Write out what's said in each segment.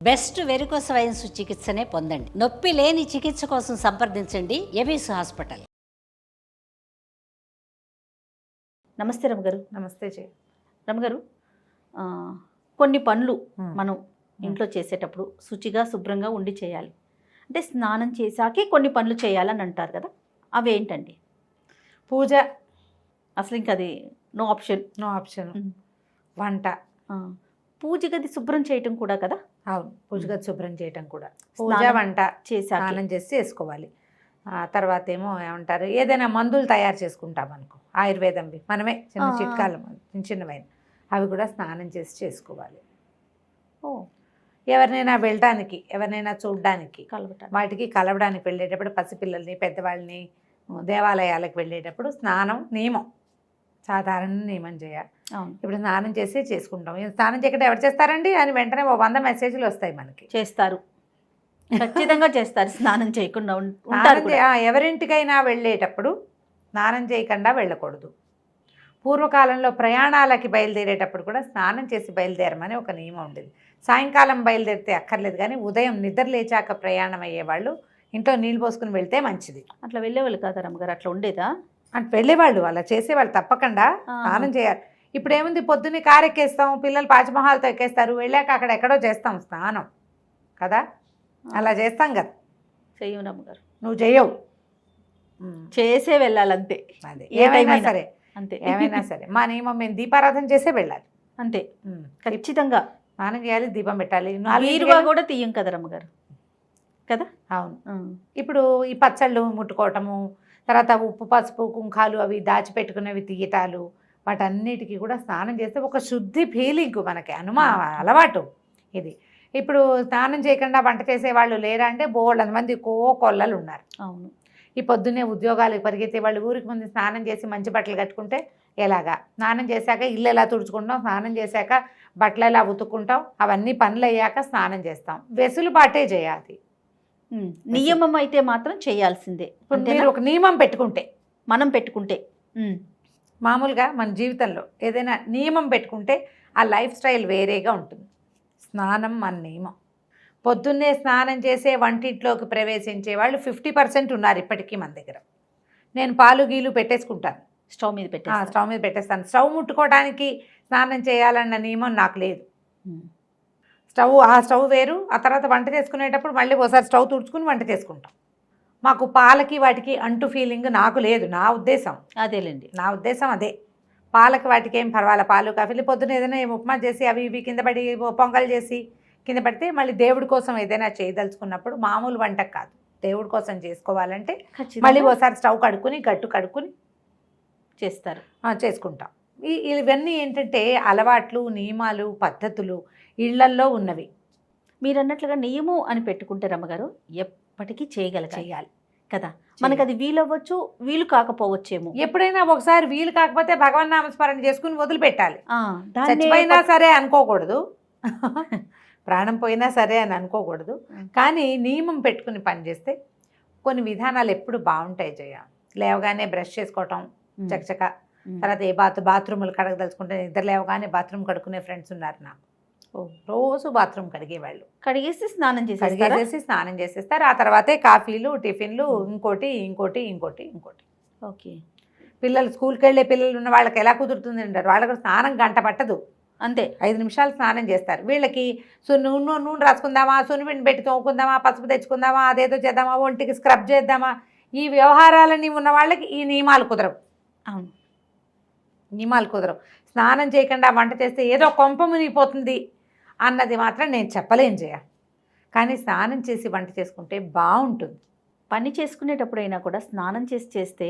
Best varicose veins చికిత్సనే పొందండి. నొప్పి లేని చికిత్స కోసం సంప్రదించండి ఎబిస్ హాస్పిటల్. నమస్తే రమగారు. నమస్తే రమగారు, కొన్ని పనులు మనం ఇంట్లో చేసేటప్పుడు శుచిగా శుభ్రంగా ఉండి చేయాలి. అంటే స్నానం చేశాకే కొన్ని పనులు చేయాలని అంటారు కదా, అవేంటండి? పూజ అసలు ఇంకా అది నో ఆప్షన్. వంట, పూజ గది శుభ్రం చేయటం కూడా కదా. అవును, పూజ గది శుభ్రం చేయటం కూడా. పూజ వంట స్నానం చేసి చేసుకోవాలి. తర్వాత ఏమో ఏమంటారు, ఏదైనా మందులు తయారు చేసుకుంటాం అనుకో, ఆయుర్వేదంవి మనమే చిన్న చిట్కాలు చిన్నవైన అవి కూడా స్నానం చేసి చేసుకోవాలి. ఎవరినైనా వెళ్ళడానికి, ఎవరినైనా చూడడానికి, వాటికి కలవడానికి వెళ్ళేటప్పుడు, పసిపిల్లల్ని పెద్దవాళ్ళని దేవాలయాలకు వెళ్ళేటప్పుడు స్నానం నియమం, సాధారణ నియమం చేయాలి. ఇప్పుడు స్నానం చేసి చేసుకుంటాం. స్నానం చేయకుండా ఎవరు చేస్తారండి అని వెంటనే 100 మెసేజ్లు వస్తాయి మనకి. చేస్తారు, ఖచ్చితంగా చేస్తారు. స్నానం చేయకుండా ఎవరింటికైనా వెళ్ళేటప్పుడు స్నానం చేయకుండా వెళ్ళకూడదు. పూర్వకాలంలో ప్రయాణాలకి బయలుదేరేటప్పుడు కూడా స్నానం చేసి బయలుదేరమని ఒక నియమం ఉండేది. సాయంకాలం బయలుదేరితే అక్కర్లేదు, కానీ ఉదయం నిద్ర లేచాక ప్రయాణం అయ్యేవాళ్ళు ఇంట్లో నీళ్ళు పోసుకుని వెళ్తే మంచిది. అట్లా వెళ్ళేవాళ్ళు కాదా రమ్మగారు? అట్లా ఉండేదా? అంటే వెళ్ళేవాళ్ళు, అలా చేసేవాళ్ళు, తప్పకుండా స్నానం చేయాలి. ఇప్పుడు ఏముంది, పొద్దున్నే కారు ఎక్కేస్తాం, పిల్లలు పాచిమహాలతో ఎక్కేస్తారు, వెళ్ళాక అక్కడ ఎక్కడో చేస్తాం స్నానం కదా, అలా చేస్తాం కదా. చెయ్యవు రమ్మగారు, నువ్వు చెయ్యవు, చేసే వెళ్ళాలంతే. అదే ఏమైనా సరే, అంతే ఏమైనా సరే మా నియమం, మేము దీపారాధన చేసే వెళ్ళాలి అంతే. ఖచ్చితంగా స్నానం చేయాలి, దీపం పెట్టాలి. వీరుగా కూడా తీయం కదా రమ్మగారు కదా. అవును. ఇప్పుడు ఈ పచ్చళ్ళు ముట్టుకోవటము, తర్వాత ఉప్పు పసుపు కుంకాలు అవి దాచిపెట్టుకునేవి తీయటాలు, వాటన్నిటికీ కూడా స్నానం చేస్తే ఒక శుద్ధి ఫీలింగ్ మనకి అలవాటు ఇది. ఇప్పుడు స్నానం చేయకుండా వంట చేసేవాళ్ళు లేరా అంటే బోళ్ళంత మంది కొల్లలు ఉన్నారు. అవును. ఈ పొద్దున్నే ఉద్యోగాలకు పరిగెత్తే వాళ్ళు ఊరికి ముందు స్నానం చేసి మంచి బట్టలు కట్టుకుంటే ఎలాగా, స్నానం చేశాక ఇల్లు ఎలా తుడుచుకుంటాం, స్నానం చేశాక బట్టలు ఎలా ఉతుక్కుంటాం, అవన్నీ పనులు అయ్యాక స్నానం చేస్తాం. వెసులుబాటే చేయాలి. నియమం అయితే మాత్రం చేయాల్సిందే. మీరు ఒక నియమం పెట్టుకుంటే, మనం పెట్టుకుంటే, మామూలుగా మన జీవితంలో ఏదైనా నియమం పెట్టుకుంటే ఆ లైఫ్ స్టైల్ వేరేగా ఉంటుంది. స్నానం మన నియమం. పొద్దున్నే స్నానం చేసే వంటింట్లోకి ప్రవేశించే వాళ్ళు 50% ఉన్నారు ఇప్పటికీ మన దగ్గర. నేను పాలు గీలు పెట్టేసుకుంటాను, స్టవ్ మీద పెట్టేస్తాను. స్టవ్ ముట్టుకోవడానికి స్నానం చేయాలన్న నియమం నాకు లేదు. ఆ స్టవ్ వేరు, ఆ తర్వాత వంట చేసుకునేటప్పుడు మళ్ళీ ఒకసారి స్టవ్ తుడుచుకుని వంట చేసుకుంటాం. మాకు పాలకి వాటికి అంటు ఫీలింగ్ నాకు లేదు, నా ఉద్దేశం అదేలేండి. నా ఉద్దేశం అదే. పాలకి వాటికి ఏం పర్వాలే, పాలు కాఫీలు పొద్దున ఏదైనా ఉప్మా చేసి అవి ఇవి కింద పడి పొంగల్ చేసి కింద పడితే మళ్ళీ దేవుడి కోసం ఏదైనా చేయదలుచుకున్నప్పుడు, మామూలు వంటకు కాదు, దేవుడి కోసం చేసుకోవాలంటే మళ్ళీ ఒకసారి స్టవ్ గట్టు కడుక్కుని చేస్తారు, చేసుకుంటాం. ఇవన్నీ ఏంటంటే అలవాట్లు, నియమాలు, పద్ధతులు ఇళ్లల్లో ఉన్నవి. మీరు అన్నట్లుగా నియమం అని పెట్టుకుంటే రమ్మగారు ఎప్పటికీ చేయాలి కదా. మనకు అది వీలవ్వచ్చు, వీలు కాకపోవచ్చేమో. ఎప్పుడైనా ఒకసారి వీలు కాకపోతే భగవన్ నామస్మరణ చేసుకుని వదిలిపెట్టాలి. చచ్చిపోయినా సరే అనుకోకూడదు, ప్రాణం పోయినా సరే అని అనుకోకూడదు. కానీ నియమం పెట్టుకుని పనిచేస్తే కొన్ని విధానాలు ఎప్పుడు బాగుంటాయి. లేవగానే బ్రష్ చేసుకోవటం చకచక, తర్వాత ఏ బాత్రూములు కడగదలుచుకుంటే నిద్ర లేవగానే బాత్రూమ్ కడుక్కునే ఫ్రెండ్స్ ఉన్నారు నాకు. రోజు బాత్రూమ్ కడిగేవాళ్ళు, కడిగేసి స్నానం చేసేస్తారు. ఆ తర్వాతే కాఫీలు, టిఫిన్లు, ఇంకోటి. ఓకే. పిల్లలు స్కూల్కి వెళ్ళే పిల్లలు ఉన్న వాళ్ళకి ఎలా కుదురుతుంది అంటారు, వాళ్ళకి స్నానం గంట పట్టదు, అంతే 5 నిమిషాలు స్నానం చేస్తారు. వీళ్ళకి నూనె రాసుకుందామా, సున్నిపిండి పెట్టి తోముకుందామా, పసుపు తెచ్చుకుందామా, అదేదో చేద్దామా, ఒంటికి స్క్రబ్ చేద్దామా, ఈ వ్యవహారాలన్నీ ఉన్న వాళ్ళకి ఈ నియమాలు కుదరవు. అవును, నియమాలు కుదరవు. స్నానం చేయకుండా వంట చేస్తే ఏదో కొంప మునిగిపోతుంది అన్నది మాత్రం నేను చెప్పలేం కానీ స్నానం చేసి వంట చేసుకుంటే బాగుంటుంది. పని చేసుకునేటప్పుడైనా కూడా స్నానం చేస్తే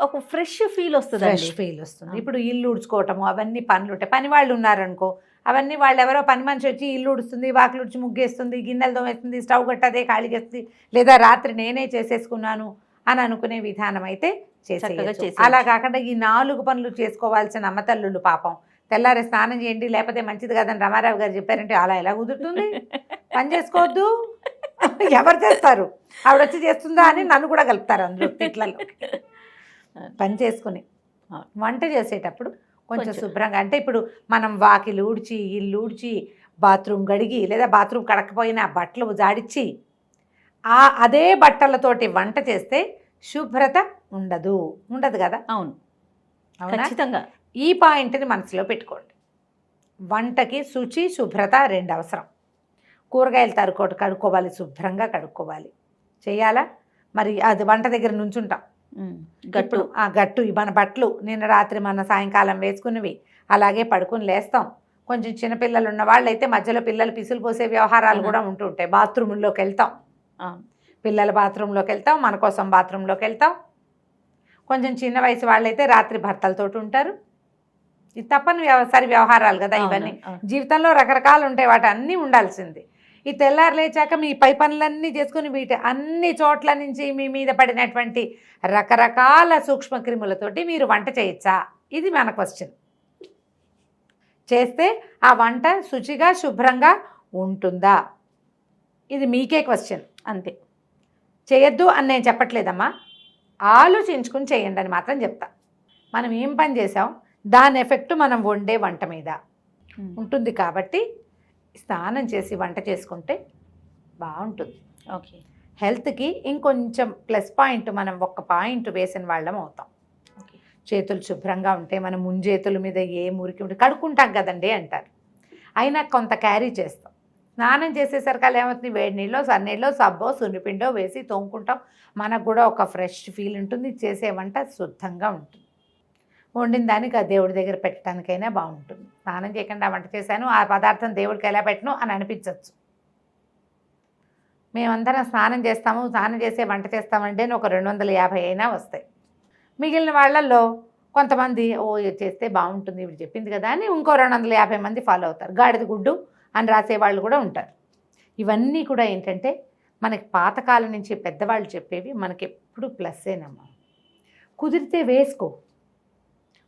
ఒక ఫ్రెష్ ఫీల్ వస్తుంది. ఇప్పుడు ఇల్లు ఉడుచుకోవటము అవన్నీ పనులు ఉంటాయి. పని వాళ్ళు ఉన్నారనుకో, అవన్నీ వాళ్ళు ఎవరో పని మనిషి వచ్చి ఇల్లు ఉడుస్తుంది, వాకిలు ఉడిచి ముగ్గేస్తుంది, గిన్నెలు తోమేస్తుంది, స్టవ్ కట్టదే ఖాళీ చేస్తుంది, లేదా రాత్రి నేనే చేసేసుకున్నాను అని అనుకునే విధానం అయితే చేసేయచ్చు. అలా కాకుండా ఈ 4 పనులు చేసుకోవాల్సిన అమ్మతల్లుళ్ళు పాపం తెల్లారి స్నానం చేయండి లేకపోతే మంచిది కాదని రమారావు గారు చెప్పారంటే అలా ఎలా కుదురుతుంది? పని చేసుకోవద్దు, ఎవరు చేస్తారు, ఆవిడ వచ్చి చేస్తుందా అని నన్ను కూడా కలుపుతారు అందులో తిట్లలో. పని చేసుకుని వంట చేసేటప్పుడు కొంచెం శుభ్రంగా, అంటే ఇప్పుడు మనం వాకిలు ఊడ్చి ఇల్లు ఊడ్చి బాత్రూమ్ గడిగి లేదా బాత్రూమ్ కడకపోయినా బట్టలు జాడిచ్చి అదే బట్టలతోటి వంట చేస్తే శుభ్రత ఉండదు కదా. అవును, అవునా? ఖచ్చితంగా. ఈ పాయింట్ని మనసులో పెట్టుకోండి. వంటకి శుచి శుభ్రత 2 అవసరం. కూరగాయలు కడుక్కోవాలి, శుభ్రంగా కడుక్కోవాలి. చేయాలా? మరి అది వంట దగ్గర నుంచుంటాం, గట్టు మన బట్టలు నిన్న రాత్రి మన సాయంకాలం వేసుకున్నవి అలాగే పడుకుని లేస్తాం. కొంచెం చిన్నపిల్లలు ఉన్న వాళ్ళు అయితే మధ్యలో పిల్లలు పిసులు పోసే వ్యవహారాలు కూడా ఉంటుంటాయి. బాత్రూంలోకి వెళ్తాం, పిల్లల బాత్రూంలోకి వెళ్తాం, మన కోసం బాత్రూంలోకి వెళ్తాం. కొంచెం చిన్న వయసు వాళ్ళైతే రాత్రి భర్తలతోటి ఉంటారు. ఇది తప్పని వ్యవహారాలు కదా ఇవన్నీ. జీవితంలో రకరకాలు ఉంటాయి, వాటి అన్నీ ఉండాల్సింది. ఈ తెల్లారు లేచాక మీ పై పనులన్నీ చేసుకుని వీటి అన్ని చోట్ల నుంచి మీ మీద పడినటువంటి రకరకాల సూక్ష్మక్రిములతోటి మీరు వంట చేయొచ్చా? ఇది మన క్వశ్చన్. చేస్తే ఆ వంట శుచిగా శుభ్రంగా ఉంటుందా? ఇది మీకే క్వశ్చన్. అంతే. చేయొద్దు అని నేను చెప్పట్లేదమ్మా, ఆలోచించుకుని చేయండి అని మాత్రం చెప్తా. మనం ఏం పని చేసాం దాని ఎఫెక్ట్ మనం వండే వంట మీద ఉంటుంది. కాబట్టి స్నానం చేసి వంట చేసుకుంటే బాగుంటుంది. ఓకే. హెల్త్కి ఇంకొంచెం ప్లస్ పాయింట్, మనం ఒక్క పాయింట్ వేసిన వాళ్ళం అవుతాం. చేతులు శుభ్రంగా ఉంటే మనం ముంజేతుల మీద ఏ మురికి ఉంటే కడుక్కుంటాం కదండి అంటారు. అయినా కొంత క్యారీ చేస్తాం. స్నానం చేసేసరికి ఏమవుతుంది, వేడి నీళ్ళు సన్నీళ్ళు సబ్బో సున్నిపిండో వేసి తోముకుంటాం. మనకు కూడా ఒక ఫ్రెష్ ఫీల్ ఉంటుంది. చేసే వంట శుద్ధంగా ఉంటుంది. వండిన దానికి ఆ దేవుడి దగ్గర పెట్టడానికైనా బాగుంటుంది. స్నానం చేయకుండా వంట చేశాను, ఆ పదార్థం దేవుడికి ఎలా పెట్టను అని అనిపించవచ్చు. మేమందరం స్నానం చేస్తాము, స్నానం చేసే వంట చేస్తామంటే ఒక 250 అయినా వస్తాయి. మిగిలిన వాళ్ళల్లో కొంతమంది ఇది చేస్తే బాగుంటుంది ఇప్పుడు చెప్పింది కదా అని ఇంకో 250 మంది ఫాలో అవుతారు. గాడిద గుడ్డు అని రాసేవాళ్ళు కూడా ఉంటారు. ఇవన్నీ కూడా ఏంటంటే మనకి పాతకాలం నుంచి పెద్దవాళ్ళు చెప్పేవి మనకి ఎప్పుడు ప్లస్సేనమ్మా. కుదిరితే వేసుకో,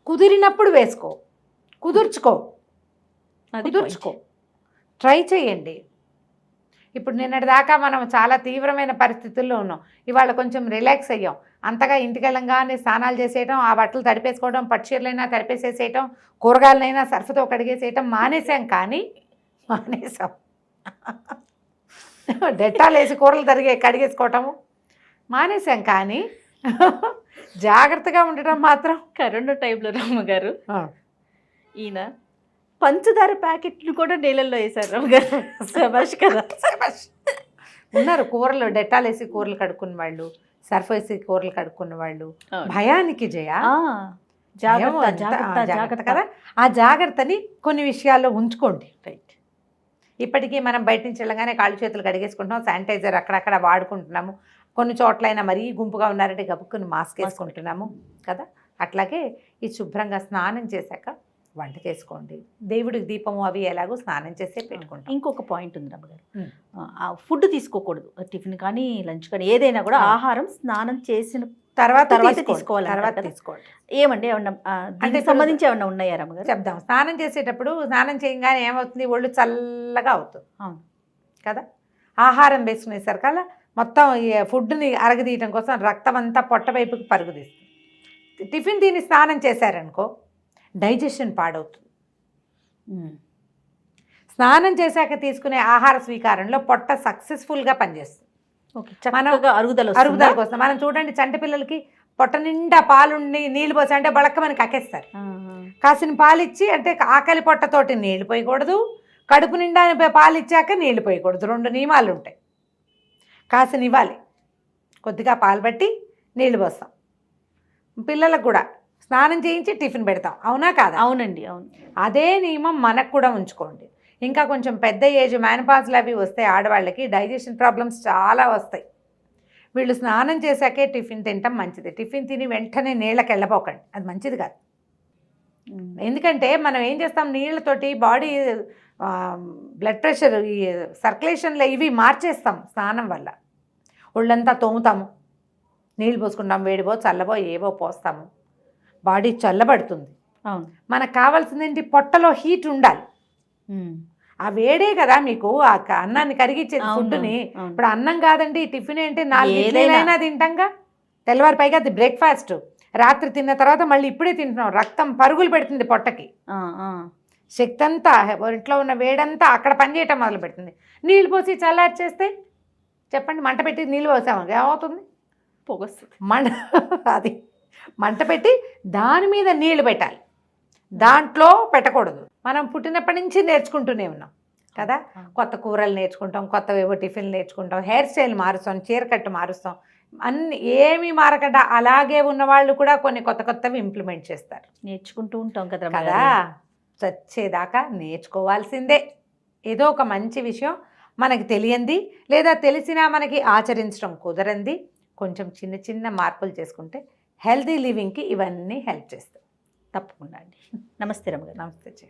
కుదిరినప్పుడు వేసుకో, కుదుర్చుకో, ట్రై చేయండి. ఇప్పుడు నిన్నటిదాకా మనం చాలా తీవ్రమైన పరిస్థితుల్లో ఉన్నాం. ఇవాళ కొంచెం రిలాక్స్ అయ్యాం. అంతగా ఇంటికి వెళ్ళంగానే స్నానాలు చేసేయటం, ఆ బట్టలు తడిపేసుకోవడం, పట్టుచీరలైనా తడిపేసేసేయటం, కూరగాయలైనా సర్ఫతో కడిగేసేయటం మానేసాం. డెట్టాలు వేసి కూరలు కడిగేసుకోవటము మానేసాం. కానీ జాగ్రత్తగా ఉండటం మాత్రం. కరోనా టైంలో రమ్మగారు ఈయన పంచదార ప్యాకెట్లు కూడా నీళ్ళల్లో వేశారు రమ్మగారు. శభాష్ కదా. ఉన్నారు కూరలు డెట్టాలు వేసి కూరలు కడుక్కున్న వాళ్ళు, సర్ఫ్ వేసి కూరలు కడుక్కున్న వాళ్ళు. భయానికి జాగ్రత్త కదా. ఆ జాగ్రత్తని కొన్ని విషయాల్లో ఉంచుకోండి. రైట్. ఇప్పటికీ మనం బయట నుంచి వెళ్ళగానే కాళ్ళు చేతులు కడిగేసుకుంటున్నాం, శానిటైజర్ అక్కడక్కడ వాడుకుంటున్నాము. కొన్ని చోట్లైనా మరీ గుంపుగా ఉన్నారంటే గబుక్కుని మాస్క్ వేసుకుంటున్నాము కదా. అట్లాగే ఈ శుభ్రంగా స్నానం చేశాక వంట చేసుకోండి. దేవుడికి దీపము అవి ఎలాగో స్నానం చేసే పెట్టుకుంటాం. ఇంకొక పాయింట్ ఉంది రమ్మగారు, ఫుడ్ తీసుకోకూడదు. టిఫిన్ కానీ లంచ్ కానీ ఏదైనా కూడా ఆహారం స్నానం చేసిన తర్వాత తీసుకోవాలి. ఏమండి ఏమన్నా అంటే సంబంధించి ఏమన్నా ఉన్నాయా రమ్మగారు? చెప్దాం. స్నానం చేసేటప్పుడు స్నానం చేయగానే ఏమవుతుంది, ఒళ్ళు చల్లగా అవుతుంది. అవును కదా. ఆహారం వేసుకునేసరికల్లా మొత్తం ఫుడ్ని అరగదీయటం కోసం రక్తం అంతా పొట్ట వైపుకి పరుగుదీస్తుంది. టిఫిన్ తిని స్నానం చేశారనుకో డైజెషన్ పాడవుతుంది. స్నానం చేశాక తీసుకునే ఆహార స్వీకారంలో పొట్ట సక్సెస్ఫుల్గా పనిచేస్తుంది. అరుగుదల కోసం. మనం చూడండి, చంటి పిల్లలకి పొట్ట నిండా పాలుండి నీళ్ళు పోసి అంటే బళక్కమని కక్కేస్తారు. కాసిన పాలు ఇచ్చి అంటే ఆకలి పొట్టతోటి నీళ్ళు పోయకూడదు, కడుపు నిండా పాలు ఇచ్చాక నీళ్ళు పోయకూడదు. 2 నియమాలు ఉంటాయి. కాసిన ఇవ్వాలి, కొద్దిగా పాలు బట్టి నీళ్ళు పోస్తాం. పిల్లలకు కూడా స్నానం చేయించి టిఫిన్ పెడతాం, అవునా కాదా? అవునండి, అవును. అదే నియమం మనకు కూడా ఉంచుకోండి. ఇంకా కొంచెం పెద్ద ఏజ్ మెనోపాజ్లు అవి వస్తాయి ఆడవాళ్ళకి, డైజెషన్ ప్రాబ్లమ్స్ చాలా వస్తాయి. వీళ్ళు స్నానం చేశాకే టిఫిన్ తినటం మంచిది. టిఫిన్ తిని వెంటనే నీళ్ళకి వెళ్ళపోకండి, అది మంచిది కాదు. ఎందుకంటే మనం ఏం చేస్తాం, నీళ్ళతోటి బాడీ బ్లడ్ ప్రెషర్ ఈ సర్క్యులేషన్లో ఇవి మార్చేస్తాం. స్నానం వల్ల ఒళ్ళంతా తోముతాము, నీళ్ళు పోసుకుంటాం, వేడిపో చల్లబో ఏవో పోస్తాము, బాడీ చల్లబడుతుంది. మనకు కావాల్సింది ఏంటి, పొట్టలో హీట్ ఉండాలి. ఆ వేడే కదా మీకు ఆ అన్నాన్ని కరిగించేది ఫుడ్ని. ఇప్పుడు అన్నం కాదండి, టిఫిన్ ఏంటి 4 ఇడ్లీలైనా తింటాంగా. తెల్లవారి పైగా అది బ్రేక్ఫాస్ట్, రాత్రి తిన్న తర్వాత మళ్ళీ ఇప్పుడే తింటున్నాం. రక్తం పరుగులు పెడుతుంది పొట్టకి. శక్తి అంతా ఒంట్లో ఉన్న వేడంతా అక్కడ పనిచేయటం మొదలు పెడుతుంది. నీళ్ళు పోసి చల్లారి చేస్తే చెప్పండి, మంట పెట్టి నీళ్ళు పోసాము ఏమవుతుంది? పొగొస్తుంది. అది మంట పెట్టి దాని మీద నీళ్లు పెట్టాలి, దాంట్లో పెట్టకూడదు. మనం పుట్టినప్పటి నుంచి నేర్చుకుంటూనే ఉన్నాం కదా, కొత్త కూరలు నేర్చుకుంటాం, కొత్తవేవో టిఫిన్లు నేర్చుకుంటాం, హెయిర్ స్టైల్ మారుస్తాం, చీర కట్టు మారుస్తాం, అన్ని ఏమీ మారకుండా అలాగే ఉన్న వాళ్ళు కూడా కొన్ని కొత్త కొత్తవి ఇంప్లిమెంట్ చేస్తారు. నేర్చుకుంటూ ఉంటాం కదా కదా, చచ్చేదాకా నేర్చుకోవాల్సిందే. ఏదో ఒక మంచి విషయం మనకి తెలియంది లేదా తెలిసినా మనకి ఆచరించడం కుదరంది కొంచెం చిన్న చిన్న మార్పులు చేసుకుంటే హెల్తీ లివింగ్కి ఇవన్నీ హెల్ప్ చేస్తాయి. తప్పకుండా అండి. నమస్తే రమ్మగారు. నమస్తే.